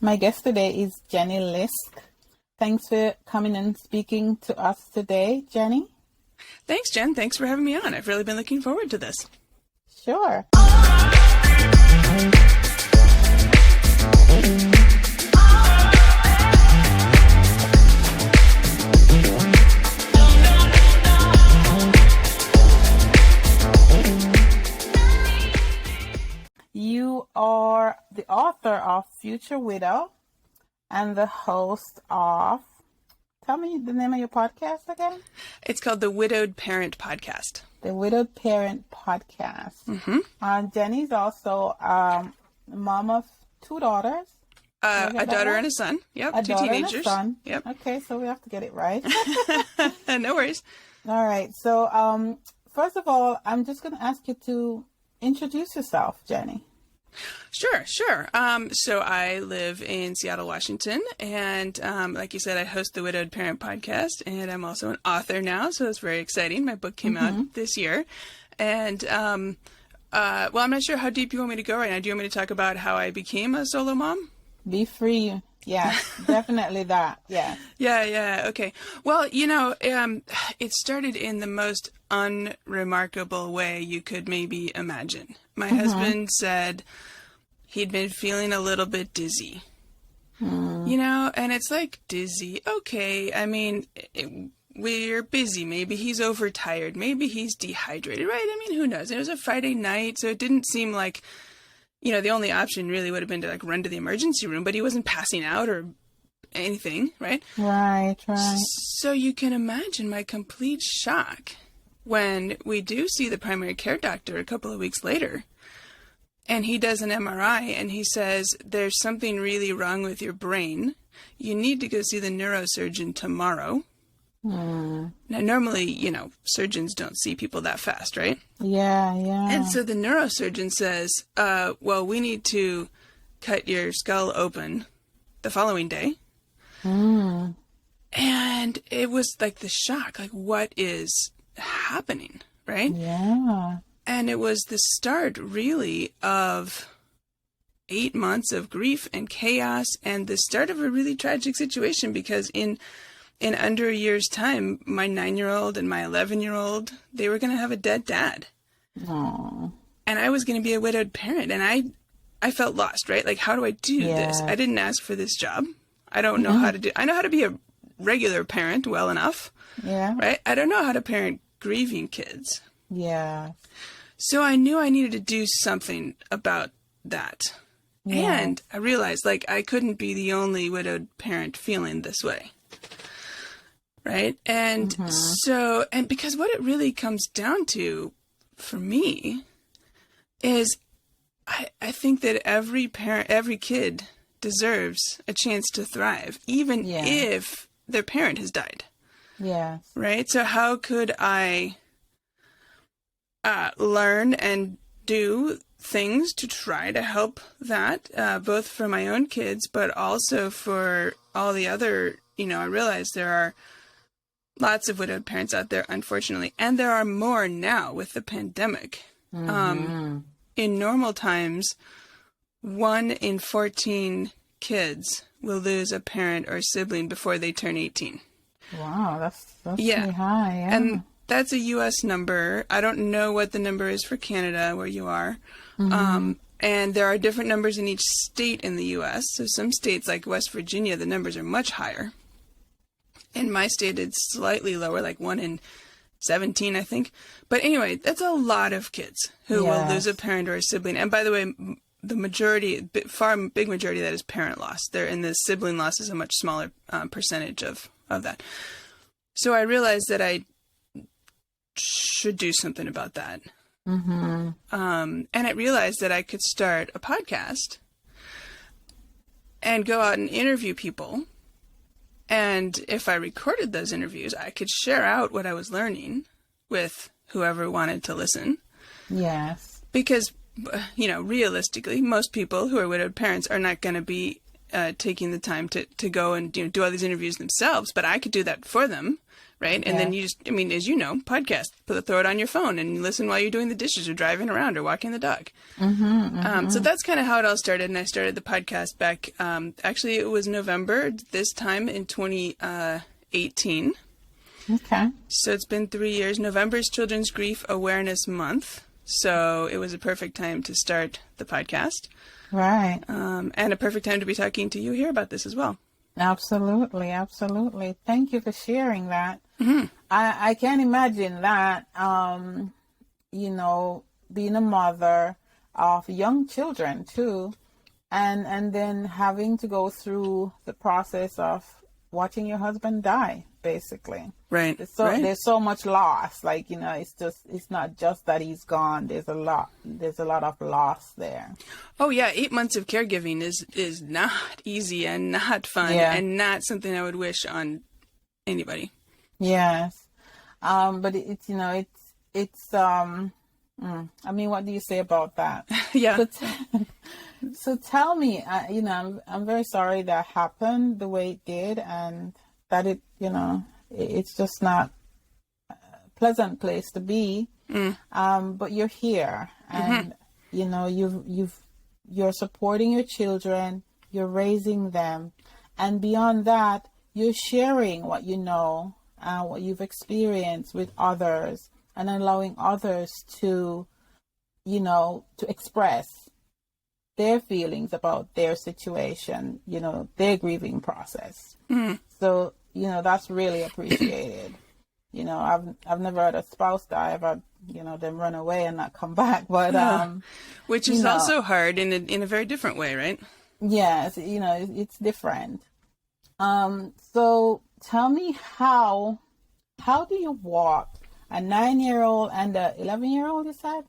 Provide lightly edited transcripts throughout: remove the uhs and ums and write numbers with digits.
My guest today is Jenny Lisk. Thanks for coming and speaking to us today, Jenny. Thanks, Jen. Thanks for having me on. I've really been looking forward to this. Sure. You are the author of Future Widow and the host of, tell me the name of your podcast again. It's called the Widowed Parent Podcast. The Widowed Parent Podcast. Mm-hmm. Jenny's also mom of two daughters. A daughter and a son. Yep, a two daughter teenagers. And a son. Yep. Okay, so we have to get it right. No worries. All right. So first of all, I'm just going to ask you to introduce yourself, Jenny. Sure. So I live in Seattle, Washington, and like you said, I host the Widowed Parent Podcast, and I'm also an author now, so it's very exciting. My book came out this year, and well, I'm not sure how deep you want me to go right now. Do you want me to talk about how I became a solo mom? Be free. Yeah, definitely that. Yeah. Yeah. Okay. Well, it started in the most unremarkable way you could maybe imagine. My husband said he'd been feeling a little bit dizzy, and it's like, dizzy. Okay. I mean, we're busy. Maybe he's overtired. Maybe he's dehydrated, right? I mean, who knows? It was a Friday night, so it didn't seem like, the only option really would have been to run to the emergency room, but he wasn't passing out or anything, right? Right. So you can imagine my complete shock when we do see the primary care doctor a couple of weeks later, and he does an MRI, and he says, there's something really wrong with your brain. You need to go see the neurosurgeon tomorrow. Now, normally, surgeons don't see people that fast, right? Yeah. And so the neurosurgeon says, well, we need to cut your skull open the following day. And it was like the shock, like, what is happening, right? Yeah. And it was the start, really, of 8 months of grief and chaos, and the start of a really tragic situation, because in under a year's time, my 9-year-old and my 11-year-old, they were going to have a dead dad. Aww. And I was going to be a widowed parent, and I felt lost, right? Like, how do I do this? I didn't ask for this job. I don't know how to do. I know how to be a regular parent well enough. Yeah. Right? I don't know how to parent grieving kids. Yeah. So I knew I needed to do something about that. Yeah. And I realized, I couldn't be the only widowed parent feeling this way. Right? And so, and because what it really comes down to for me is I think that every parent, every kid deserves a chance to thrive, even if their parent has died. Yeah. Right? So how could I learn and do things to try to help that, both for my own kids, but also for all the other, I realize there are lots of widowed parents out there, unfortunately, and there are more now with the pandemic. In normal times, 1 in 14 kids will lose a parent or sibling before they turn 18. Wow, that's pretty high. Yeah. And that's a U.S. number. I don't know what the number is for Canada, where you are. And there are different numbers in each state in the U.S. So some states like West Virginia, the numbers are much higher. In my state, it's slightly lower, like 1 in 17, I think. But anyway, that's a lot of kids who will lose a parent or a sibling. And by the way, the majority, big majority of that is parent loss. And the sibling loss is a much smaller percentage of that. So I realized that I should do something about that. And I realized that I could start a podcast and go out and interview people. And if I recorded those interviews, I could share out what I was learning with whoever wanted to listen. Yes. Because, realistically, most people who are widowed parents are not going to be taking the time to go and do all these interviews themselves, but I could do that for them, right? And then you just, as you know, podcast, throw it on your phone and listen while you're doing the dishes or driving around or walking the dog. So that's kind of how it all started. And I started the podcast back, actually it was November this time in 2018. Okay. So it's been 3 years. November is Children's Grief Awareness Month. So it was a perfect time to start the podcast. Right. And a perfect time to be talking to you here about this as well. Absolutely. Absolutely. Thank you for sharing that. I can imagine that, being a mother of young children too, and then having to go through the process of watching your husband die, basically. Right. There's so much loss. Like, it's not just that he's gone. There's a lot of loss there. Oh yeah. 8 months of caregiving is not easy and not fun and not something I would wish on anybody. Yes. But what do you say about that? Yeah. So tell me, I'm very sorry that happened the way it did, and that it's just not a pleasant place to be. But you're here, and you're supporting your children, you're raising them, and beyond that, you're sharing what you know, what you've experienced with others, and allowing others to express their feelings about their situation, their grieving process. So, that's really appreciated. I've never had a spouse die. I've had, them run away and not come back, but, which is also hard in a very different way, right? Yes. It's different. So tell me how do you walk a 9-year-old and a 11-year-old, you said?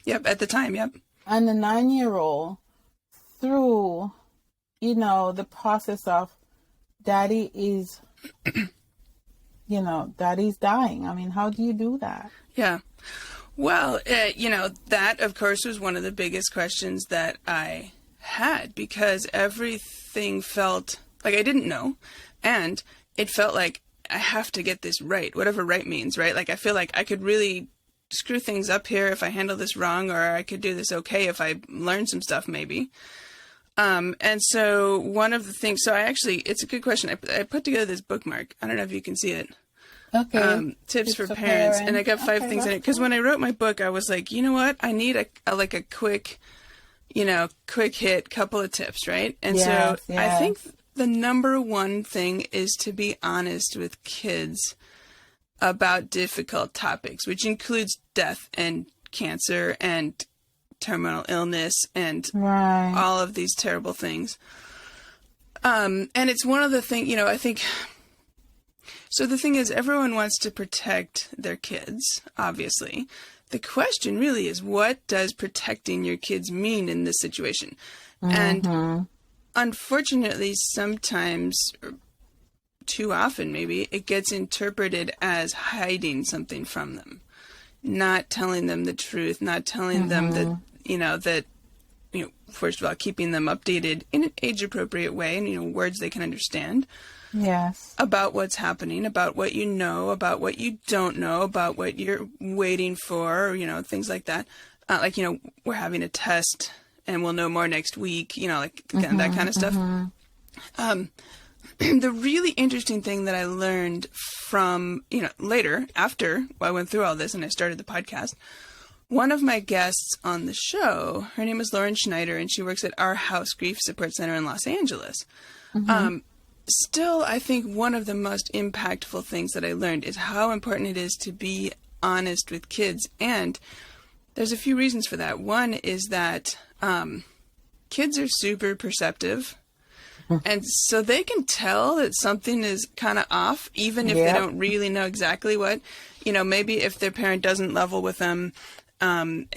Yep. At the time. Yep. And a 9-year-old through, the process of daddy is, daddy's dying. How do you do that? Yeah. Well, that of course was one of the biggest questions that I had, because everything felt like I didn't know. And it felt like I have to get this right, whatever right means, right? Like I feel like I could really screw things up here if I handle this wrong, or I could do this okay if I learn some stuff maybe. And so one of the things, it's a good question. I put together this bookmark. I don't know if you can see it. Okay. Tips for parents. And I got 5 things in it. Because when I wrote my book, I was like, you know what? I need a quick hit couple of tips, right? And I think the number one thing is to be honest with kids about difficult topics, which includes death and cancer and terminal illness and all of these terrible things. And it's one of the things, I think, so the thing is, everyone wants to protect their kids, obviously. The question really is, what does protecting your kids mean in this situation? And unfortunately, sometimes, or too often maybe, it gets interpreted as hiding something from them, not telling them the truth, not telling them that, first of all, keeping them updated in an age-appropriate way and, words they can understand. Yes. About what's happening, about what you know, about what you don't know, about what you're waiting for, things like that. We're having a test and we'll know more next week, that kind of stuff. The really interesting thing that I learned from, later, after I went through all this and I started the podcast, one of my guests on the show, her name is Lauren Schneider, and she works at Our House Grief Support Center in Los Angeles. Still, I think one of the most impactful things that I learned is how important it is to be honest with kids. And there's a few reasons for that. One is that kids are super perceptive. And so they can tell that something is kind of off, even if they don't really know exactly what. Maybe if their parent doesn't level with them, then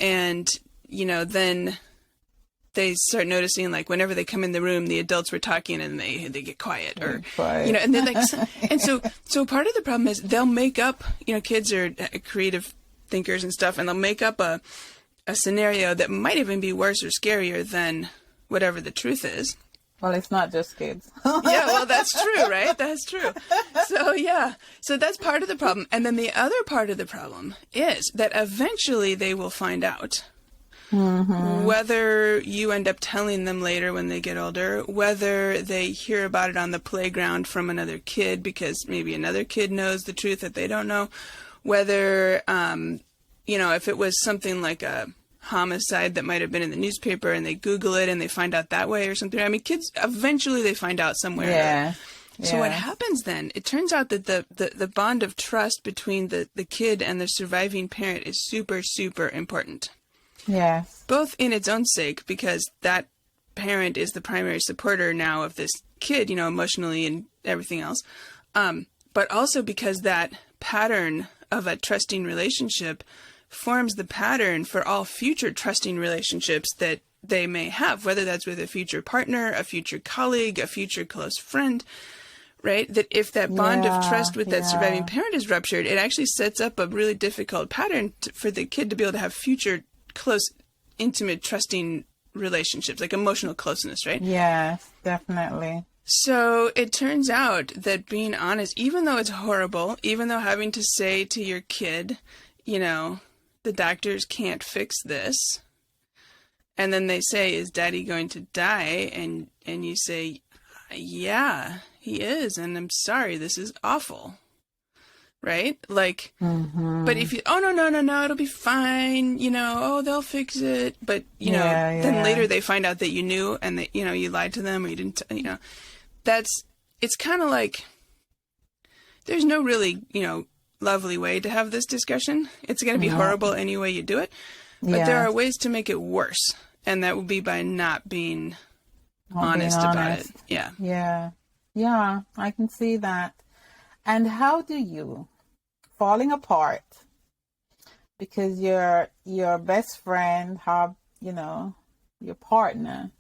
they start noticing, like, whenever they come in the room, the adults were talking and they get quiet, or and then and so part of the problem is they'll make up, kids are creative thinkers and stuff, and they'll make up a scenario that might even be worse or scarier than whatever the truth is. Well, it's not just kids. Yeah, well, that's true, right? That's true. So, yeah. So that's part of the problem. And then the other part of the problem is that eventually they will find out. Mm-hmm. Whether you end up telling them later when they get older, whether they hear about it on the playground from another kid because maybe another kid knows the truth that they don't know, whether, if it was something like a homicide that might have been in the newspaper and they Google it and they find out that way or something. I mean, kids, eventually they find out somewhere. Yeah. So what happens then? It turns out that the bond of trust between the kid and the surviving parent is super, super important. Yes. Both in its own sake, because that parent is the primary supporter now of this kid, emotionally and everything else. But also because that pattern of a trusting relationship forms the pattern for all future trusting relationships that they may have, whether that's with a future partner, a future colleague, a future close friend, right? That if that bond of trust with that surviving parent is ruptured, it actually sets up a really difficult pattern for the kid to be able to have future close, intimate, trusting relationships, like emotional closeness, right? Yes, definitely. So it turns out that being honest, even though it's horrible, even though having to say to your kid, the doctors can't fix this, and then they say, is daddy going to die? And you say, yeah, he is, and I'm sorry, this is awful. Right? Like, but if you, no, it'll be fine, they'll fix it. But, then later they find out that you knew and that, you lied to them or you didn't, it's kind of like, there's no really, lovely way to have this discussion. It's going to be horrible any way you do it. But there are ways to make it worse. And that would be by not being honest about it. Yeah. Yeah. Yeah, I can see that. And how do you, falling apart because your best friend, your partner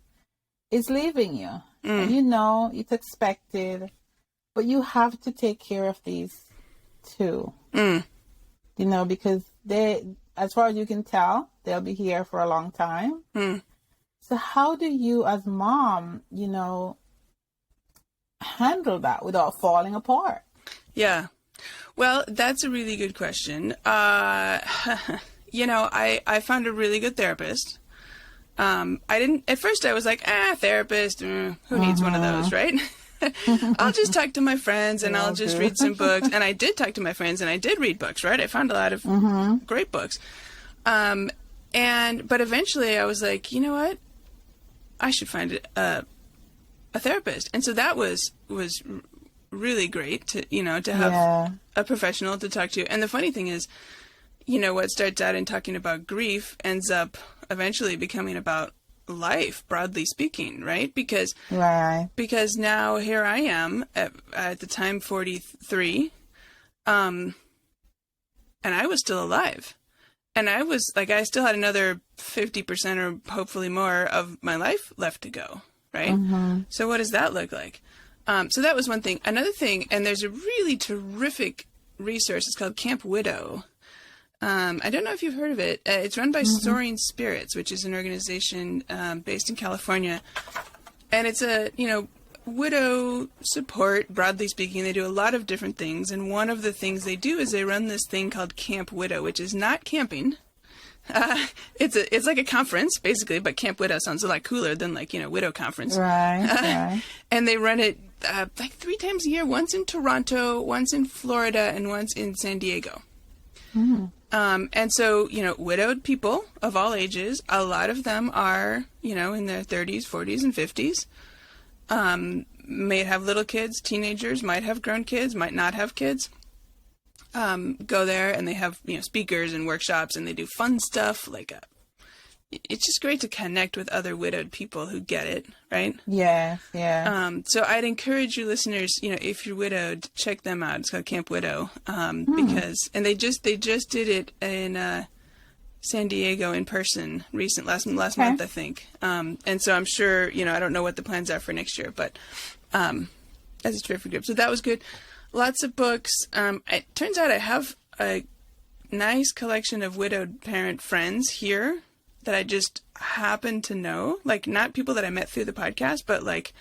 is leaving you. And it's expected, but you have to take care of these two. Because they, as far as you can tell, they'll be here for a long time. So how do you as mom, handle that without falling apart? Yeah. Well, that's a really good question. I found a really good therapist. At first I was like, therapist, who needs one of those, right? I'll just talk to my friends and I'll just read some books. And I did talk to my friends and I did read books, right? I found a lot of great books. But eventually I was like, you know what? I should find a therapist. And so that was really great to have a professional to talk to. And the funny thing is, what starts out in talking about grief ends up eventually becoming about life, broadly speaking, right? Because now here I am at the time 43, and I was still alive. And I was like, I still had another 50% or hopefully more of my life left to go, right? So what does that look like? So that was one thing. Another thing, and there's a really terrific resource, it's called Camp Widow. I don't know if you've heard of it. It's run by Soaring Spirits, which is an organization based in California. And it's a, widow support, broadly speaking. They do a lot of different things. And one of the things they do is they run this thing called Camp Widow, which is not camping. It's like a conference, basically, but Camp Widow sounds a lot cooler than Widow Conference. Right. And they run it 3 times a year, once in Toronto, once in Florida, and once in San Diego. And so, widowed people of all ages, a lot of them are, in their 30s, 40s, and 50s, may have little kids, teenagers, might have grown kids, might not have kids, go there and they have, speakers and workshops and they do fun stuff. It's just great to connect with other widowed people who get it, right? Yeah. So I'd encourage you listeners, if you're widowed, check them out. It's called Camp Widow, because, and they just did it in San Diego in person last month, I think. And so I'm sure, I don't know what the plans are for next year, but that's a terrific group. So that was good. Lots of books. It turns out I have a nice collection of widowed parent friends here that happen to know, like not people that I met through the podcast, but like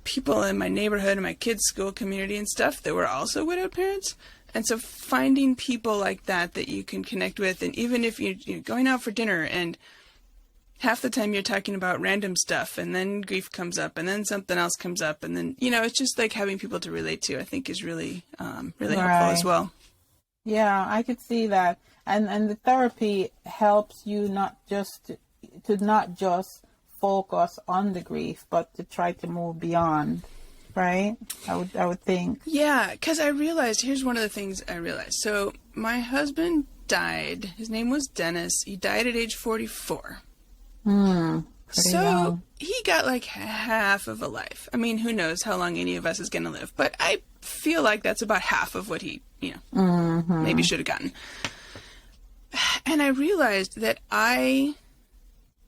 people in my neighborhood and my kids' school community and stuff that were also widowed parents. And so finding people like that you can connect with, and even if you're going out for dinner and half the time you're talking about random stuff and then grief comes up and then something else comes up and then, it's just like having people to relate to, I think is really, really helpful as well. Yeah, I could see that. And the therapy helps you not just focus on the grief, but to try to move beyond, right? I would think. Yeah, because here's one of the things I realized. So my husband died. His name was Dennis. He died at age 44. So young. He got like half of a life. I mean, who knows how long any of us is going to live, but I feel like that's about half of what he, maybe should have gotten. And I realized that I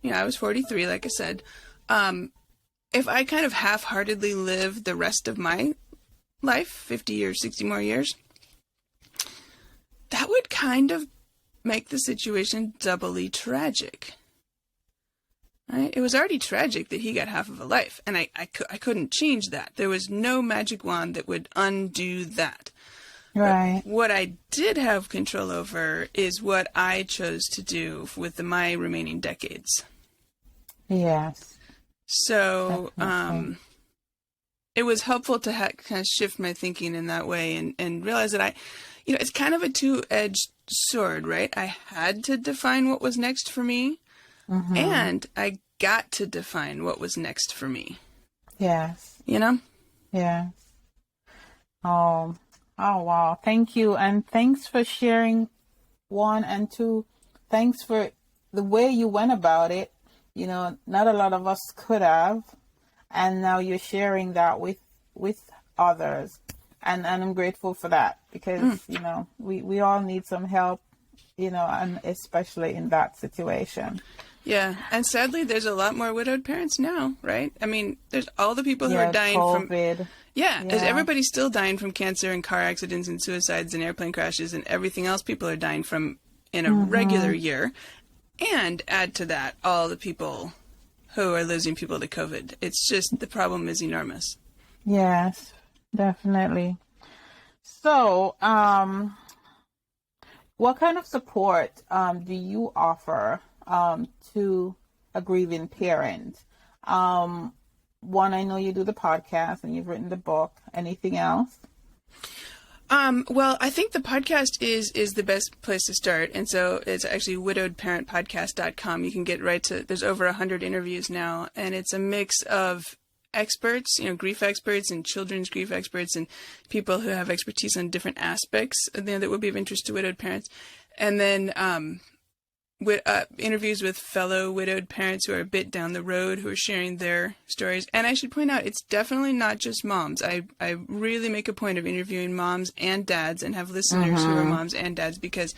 was 43, like I said. If I kind of half-heartedly live the rest of my life, 50 or 60 more years, that would kind of make the situation doubly tragic. Right? It was already tragic that he got half of a life, and I couldn't change that. There was no magic wand that would undo that. Right. But what I did have control over is what I chose to do with my remaining decades. Yes. So it was helpful to kind of shift my thinking in that way and realize that it's kind of a two-edged sword, right? I had to define what was next for me, and I got to define what was next for me. Yes. Yes. Oh, wow. Thank you. And thanks for sharing, one, and two, thanks for the way you went about it. Not a lot of us could have. And now you're sharing that with others. And I'm grateful for that because, we all need some help, and especially in that situation. Yeah. And sadly, there's a lot more widowed parents now, right? I mean, there's all the people who are dying COVID. from... Yeah. Everybody's still dying from cancer and car accidents and suicides and airplane crashes and everything else people are dying from in a regular year. And add to that all the people who are losing people to COVID. It's just, the problem is enormous. Yes, definitely. So, what kind of support do you offer to a grieving parent? One, I know you do the podcast and you've written the book. Anything else? Well, I think the podcast is the best place to start. And so it's actually widowedparentpodcast.com. You can get right to, there's over 100 interviews now, and it's a mix of experts, grief experts and children's grief experts and people who have expertise on different aspects, that would be of interest to widowed parents. And then, interviews with fellow widowed parents who are a bit down the road, who are sharing their stories. And I should point out, it's definitely not just moms. I really make a point of interviewing moms and dads and have listeners who are moms and dads, because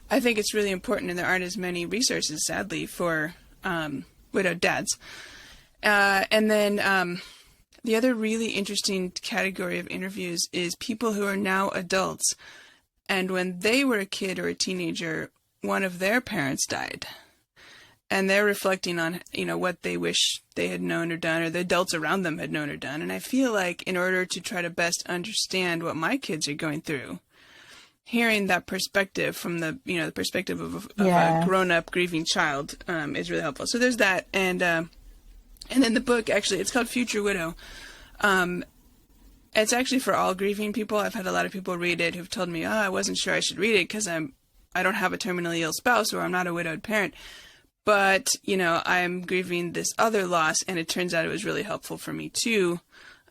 I think it's really important, and there aren't as many resources, sadly, for widowed dads. And then the other really interesting category of interviews is people who are now adults, and when they were a kid or a teenager, one of their parents died, and they're reflecting on, what they wish they had known or done, or the adults around them had known or done. And I feel like in order to try to best understand what my kids are going through, hearing that perspective from the perspective of a grown-up grieving child is really helpful. So there's that. And then the book, actually, it's called Future Widow. It's actually for all grieving people. I've had a lot of people read it who've told me, I wasn't sure I should read it because I don't have a terminally ill spouse, or I'm not a widowed parent, but, I'm grieving this other loss, and it turns out it was really helpful for me too.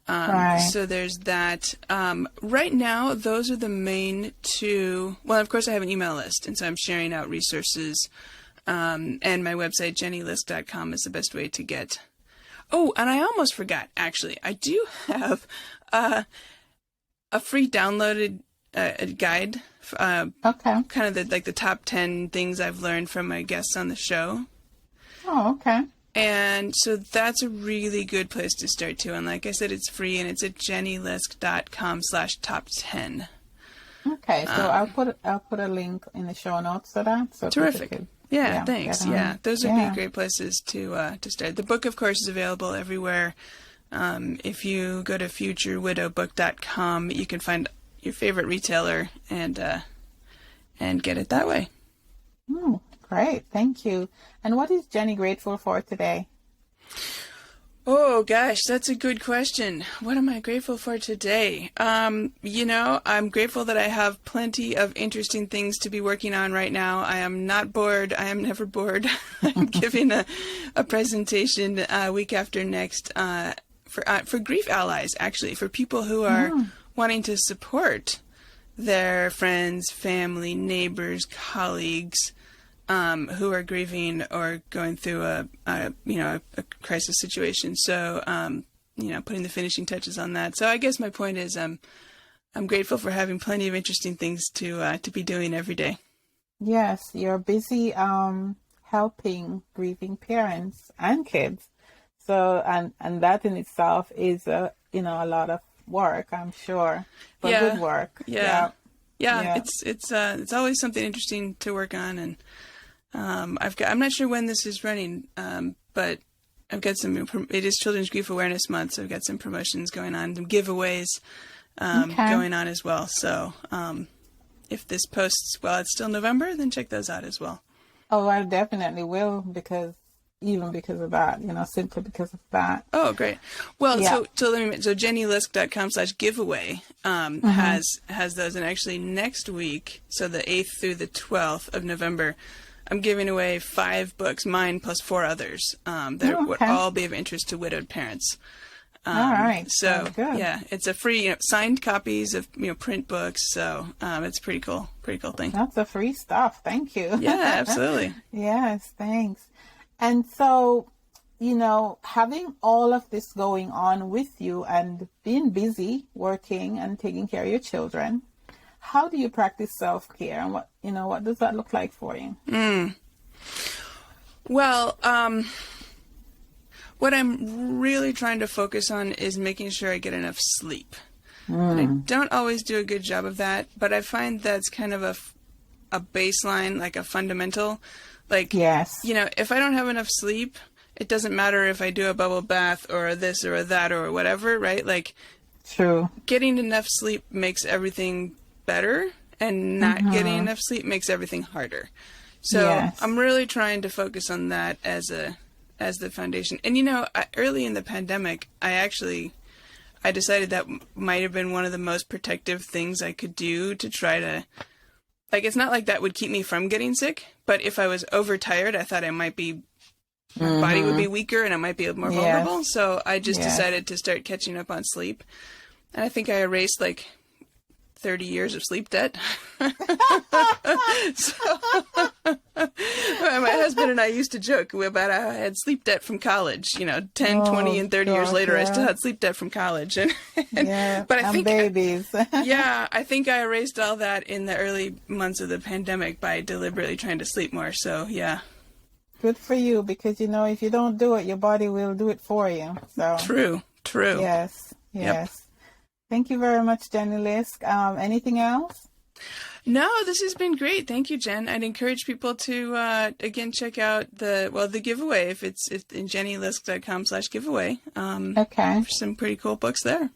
So there's that. Right now, those are the main two. Well, of course, I have an email list, and so I'm sharing out resources, and my website, JennyLisk.com, is the best way to get. Oh, and I almost forgot, actually. I do have a free downloaded guide. Okay. Kind of the top 10 things I've learned from my guests on the show. Oh, okay. And so that's a really good place to start too. And like I said, it's free, and it's at JennyLisk.com/top10. Okay, so I'll put a link in the show notes for that. So terrific. Yeah, thanks. get on. Yeah, those would be great places to start. The book, of course, is available everywhere. If you go to futurewidowbook.com, you can find your favorite retailer and get it that way. Great, thank you. And what is Jenny grateful for today? Oh gosh, that's a good question. What am I grateful for today? I'm grateful that I have plenty of interesting things to be working on right now. I am not bored. I am never bored. I'm giving a presentation week after next for grief allies, actually, for people who are wanting to support their friends, family, neighbors, colleagues, who are grieving or going through a crisis situation. So, putting the finishing touches on that. So I guess my point is, I'm grateful for having plenty of interesting things to be doing every day. Yes, you're busy helping grieving parents and kids. So, and that in itself is a lot of work, I'm sure, but good work. Yeah. It's always something interesting to work on, and I'm not sure when this is running, but I've got it is Children's Grief Awareness Month, so I've got some promotions going on, some giveaways going on as well. So if this posts while it's still November, then check those out as well. Oh, I definitely will, because of that, simply because of that. Oh, great. Well, so JennyLisk.com/giveaway has those, and actually next week, so the 8th through the 12th of November, I'm giving away 5 books, mine plus 4 others, that would all be of interest to widowed parents. All right. So it's a free, signed copies of, print books. So, it's pretty cool thing. That's a free stuff. Thank you. Yeah, absolutely. Yes. Thanks. And so, having all of this going on with you and being busy working and taking care of your children, how do you practice self-care, and what does that look like for you? Well, what I'm really trying to focus on is making sure I get enough sleep. And I don't always do a good job of that, but I find that's kind of a baseline, like a fundamental. Like, yes. If I don't have enough sleep, it doesn't matter if I do a bubble bath or this or that or whatever, right? Like, true. Getting enough sleep makes everything better, and not getting enough sleep makes everything harder. So I'm really trying to focus on that as the foundation. And early in the pandemic, I decided that might have been one of the most protective things I could do to try to, like, it's not like that would keep me from getting sick, but if I was overtired, I thought my body would be weaker and I might be more vulnerable. So I just decided to start catching up on sleep. And I think I erased 30 years of sleep debt. So my husband and I used to joke about how I had sleep debt from college. 10, 20, and 30 years later, I still had sleep debt from college. But I think babies. I think I erased all that in the early months of the pandemic by deliberately trying to sleep more. So, yeah. Good for you, because, if you don't do it, your body will do it for you. So True. Yes. Yep. Thank you very much, Jenny Lisk. Anything else? No, this has been great. Thank you, Jen. I'd encourage people to, again, check out the giveaway if it's in JennyLisk.com/giveaway. Okay. For some pretty cool books there.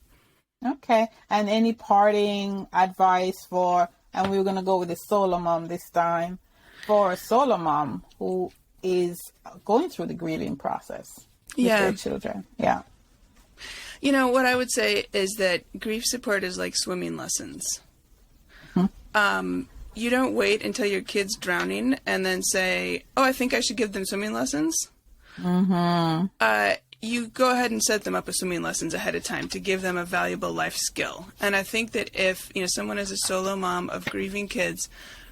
Okay. And any parting advice and we're going to go with the solo mom this time, for a solo mom who is going through the grieving process with their children? Yeah. What I would say is that grief support is like swimming lessons. You don't wait until your kid's drowning and then say, oh, I think I should give them swimming lessons. You go ahead and set them up with swimming lessons ahead of time to give them a valuable life skill. And I think that if someone is a solo mom of grieving kids,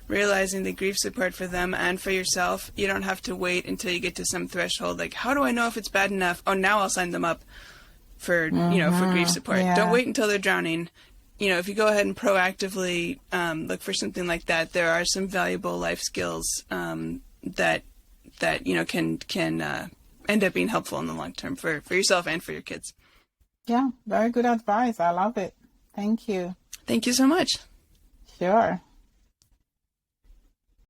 realizing the grief support for them and for yourself, you don't have to wait until you get to some threshold. Like, how do I know if it's bad enough? Oh, now I'll sign them up for grief support. Yeah. Don't wait until they're drowning. If you go ahead and proactively look for something like that, there are some valuable life skills that can end up being helpful in the long term for yourself and for your kids. Yeah, very good advice. I love it. Thank you. Thank you so much. Sure.